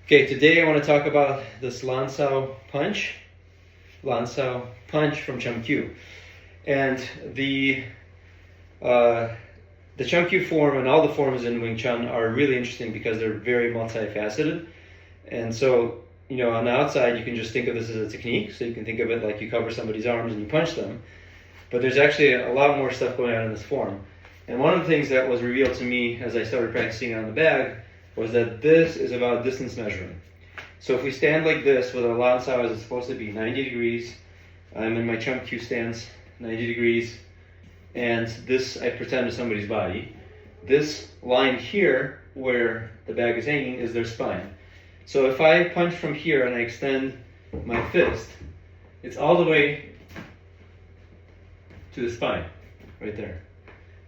Okay, today I want to talk about this Lan Sau punch. Lan Sau punch from Chum Q. And the Chum Q form and all the forms in Wing Chun are really interesting because they're very multifaceted. And so, you know, on the outside you can just think of this as a technique. So you can think of it like you cover somebody's arms and you punch them. But there's actually a lot more stuff going on in this form. And one of the things that was revealed to me as I started practicing it on the bag was that this is about distance measuring. So if we stand like this with our Lan Sau as it's supposed to be, 90 degrees, I'm in my Chum Q stance, 90 degrees, and this I pretend is somebody's body. This line here, where the bag is hanging, is their spine. So if I punch from here and I extend my fist, it's all the way to the spine, right there.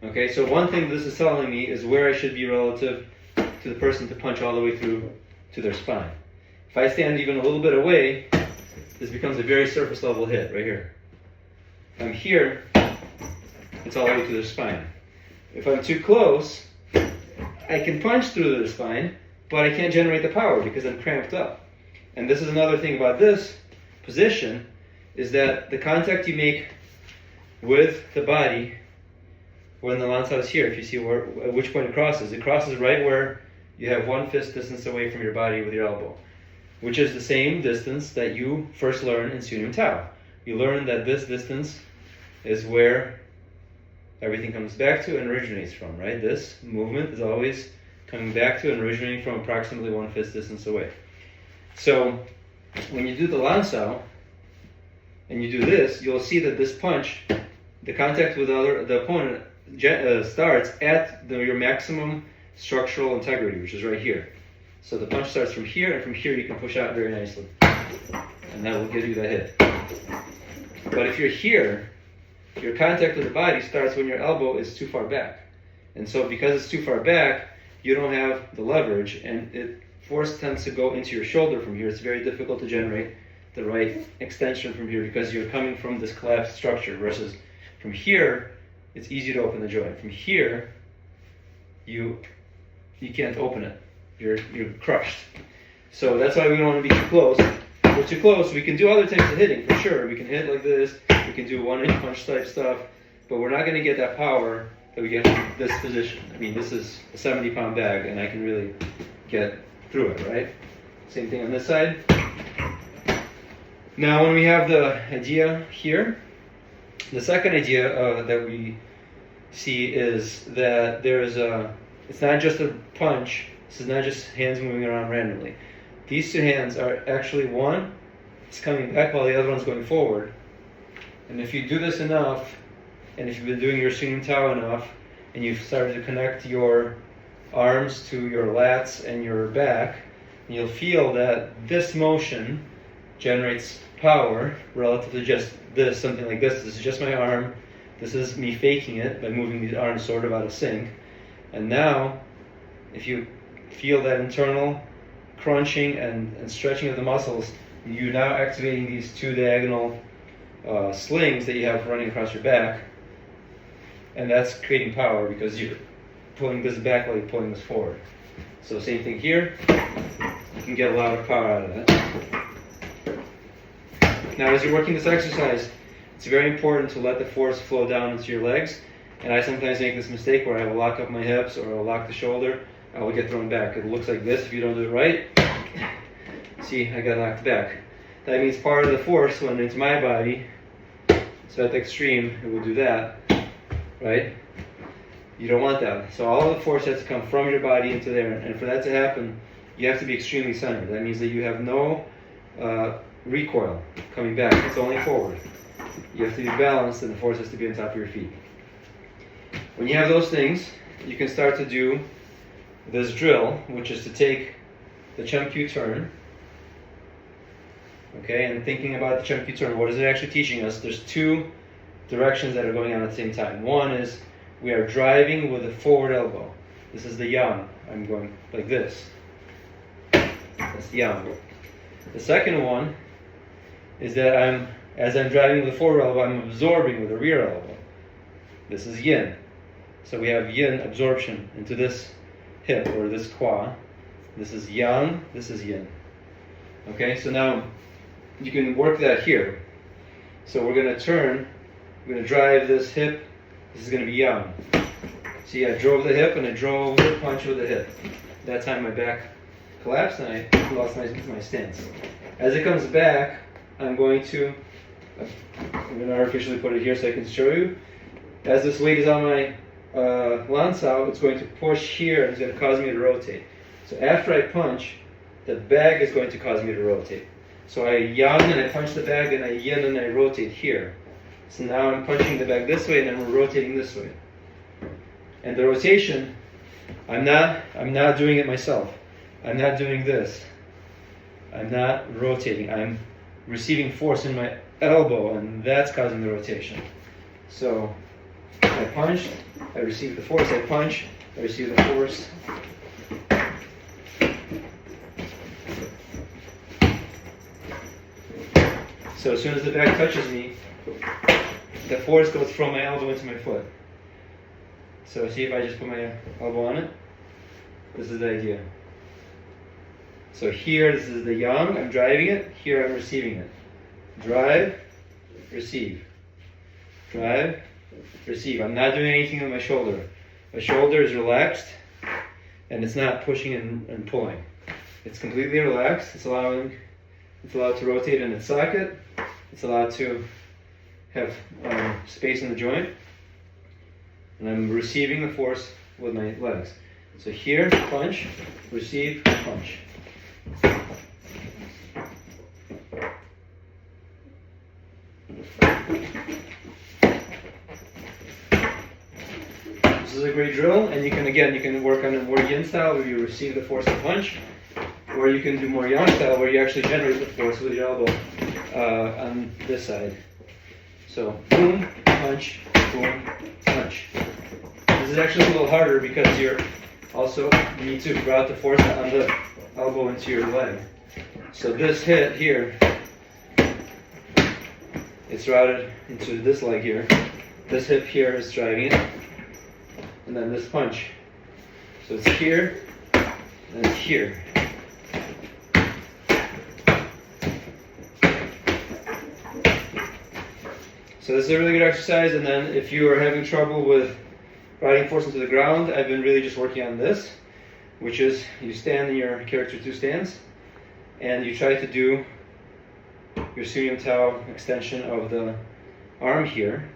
Okay, so one thing this is telling me is where I should be relative to the person to punch all the way through to their spine. If I stand even a little bit away, this becomes a very surface level hit right here. If I'm here, it's all the way to their spine. If I'm too close, I can punch through their spine, but I can't generate the power because I'm cramped up. And this is another thing about this position, is that the contact you make with the body when the Lan Sau is here, if you see at which point it crosses right where you have one fist distance away from your body with your elbow, which is the same distance that you first learn in Tsun Tao. You learn that this distance is where everything comes back to and originates from, right? This movement is always coming back to and originating from approximately one fist distance away. So when you do the Lan Sau and you do this, you'll see that this punch, the contact with the opponent starts at your maximum structural integrity, which is right here. So the punch starts from here, and from here you can push out very nicely, and that will give you that hit. But if you're here, your contact with the body starts when your elbow is too far back. And so because it's too far back, you don't have the leverage, and force tends to go into your shoulder from here. It's very difficult to generate the right extension from here because you're coming from this collapsed structure, versus from here, it's easy to open the joint. From here, you can't open it. You're crushed. So that's why we don't want to be too close. If we're too close, we can do other types of hitting, for sure. We can hit like this, we can do one-inch punch type stuff, but we're not going to get that power that we get from this position. I mean, this is a 70-pound bag, and I can really get through it, right? Same thing on this side. Now, when we have the idea here, the second idea that we see is that it's not just a punch. This is not just hands moving around randomly. These two hands are actually, one is coming back while the other one's going forward. And if you do this enough, and if you've been doing your Tsun Tao enough, and you've started to connect your arms to your lats and your back, you'll feel that this motion generates power relative to just this, something like this. This is just my arm. This is me faking it by moving these arms sort of out of sync. And now, if you feel that internal crunching and stretching of the muscles, you're now activating these two diagonal slings that you have running across your back. And that's creating power because you're pulling this back while you're pulling this forward. So same thing here. You can get a lot of power out of that. Now, as you're working this exercise, it's very important to let the force flow down into your legs. And I sometimes make this mistake where I will lock up my hips or I'll lock the shoulder. I will get thrown back. It looks like this if you don't do it right. See, I got knocked back. That means part of the force went into my body. So at the extreme, it will do that, right? You don't want that. So all of the force has to come from your body into there. And for that to happen, you have to be extremely centered. That means that you have no recoil coming back. It's only forward. You have to be balanced, and the force has to be on top of your feet. When you have those things, you can start to do this drill, which is to take the Chum Q turn. Okay, and thinking about the Chum Q turn, what is it actually teaching us? There's two directions that are going on at the same time. One is we are driving with a forward elbow. This is the yang. I'm going like this. That's the yang. The second one is that as I'm driving with the forward elbow, I'm absorbing with the rear elbow. This is yin. So we have yin absorption into this hip or this kwa, This is yang, this is yin. Okay, so now you can work that here. So we're going to turn, we're going to drive this hip. This is going to be yang. See, I drove the hip and I drove the punch with the hip. That time my back collapsed and I lost my stance. As it comes back, I'm going to artificially put it here so I can show you. As this weight is on my Lan Sau, it's going to push here and it's going to cause me to rotate. So after I punch, the bag is going to cause me to rotate. So I yang and I punch the bag and I yin and I rotate here. So now I'm punching the bag this way and then we're rotating this way. And the rotation, I'm not doing it myself. I'm not doing this. I'm not rotating. I'm receiving force in my elbow and that's causing the rotation. So I punch, I receive the force, I punch, I receive the force. So as soon as the bag touches me, the force goes from my elbow into my foot. So see if I just put my elbow on it. This is the idea. So here, this is the yang, I'm driving it. Here I'm receiving it. Drive, receive. Drive, receive. I'm not doing anything with my shoulder. My shoulder is relaxed and it's not pushing and pulling. It's completely relaxed. It's allowed to rotate in its socket. It's allowed to have space in the joint. And I'm receiving the force with my legs. So here, punch, receive, punch. This is a great drill, and you can work on a more yin style where you receive the force and punch, or you can do more yang style where you actually generate the force with your elbow on this side. So boom, punch, boom, punch. This is actually a little harder because you need to route the force on the elbow into your leg. So this hit here, it's routed into this leg here. This hip here is driving it. And then this punch. So it's here, and it's here. So this is a really good exercise, and then if you are having trouble with riding force into the ground, I've been really just working on this, which is you stand in your character 2 stance, and you try to do your Sunyam Tao extension of the arm here,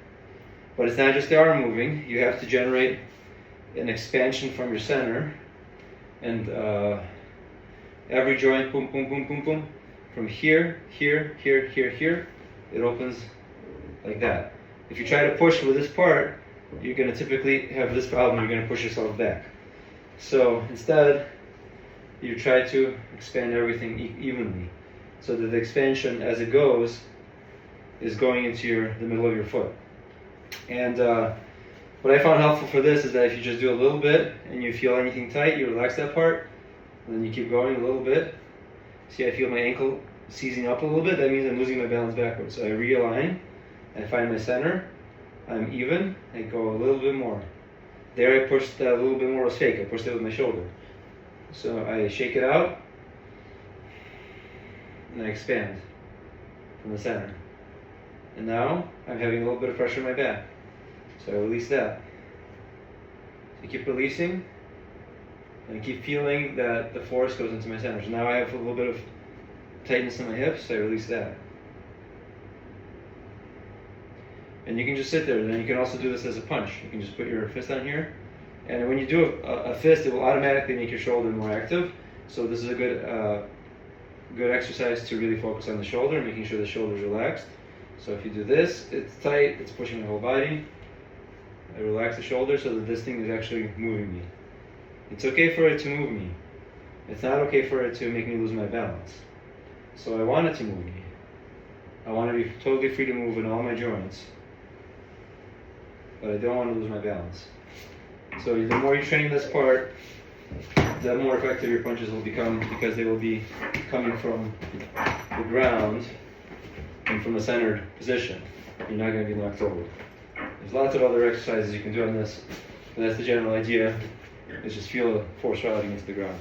but it's not just the arm moving, you have to generate an expansion from your center, and every joint, boom, boom, boom, boom, boom, from here, here, here, here, here, it opens like that. If you try to push with this part, you're going to typically have this problem, you're going to push yourself back. So instead, you try to expand everything evenly, so that the expansion as it goes is going into the middle of your foot. And what I found helpful for this is that if you just do a little bit and you feel anything tight, you relax that part, and then you keep going a little bit. See, I feel my ankle seizing up a little bit, that means I'm losing my balance backwards. So I realign, I find my center, I'm even, I go a little bit more. There I pushed a little bit more was fake, I pushed it with my shoulder. So I shake it out, and I expand from the center. And now I'm having a little bit of pressure in my back. So I release that. So I keep releasing, and I keep feeling that the force goes into my center. So now I have a little bit of tightness in my hips, so I release that. And you can just sit there, and then you can also do this as a punch. You can just put your fist on here, and when you do a fist, it will automatically make your shoulder more active. So this is a good exercise to really focus on the shoulder, making sure the shoulder is relaxed. So if you do this, it's tight, it's pushing the whole body. I relax the shoulder so that this thing is actually moving me. It's okay for it to move me. It's not okay for it to make me lose my balance. So I want it to move me. I want to be totally free to move in all my joints, but I don't want to lose my balance. So the more you train this part, the more effective your punches will become, because they will be coming from the ground and from a centered position. You're not going to be knocked over. There's lots of other exercises you can do on this, but that's the general idea, is just feel the force routing into the ground.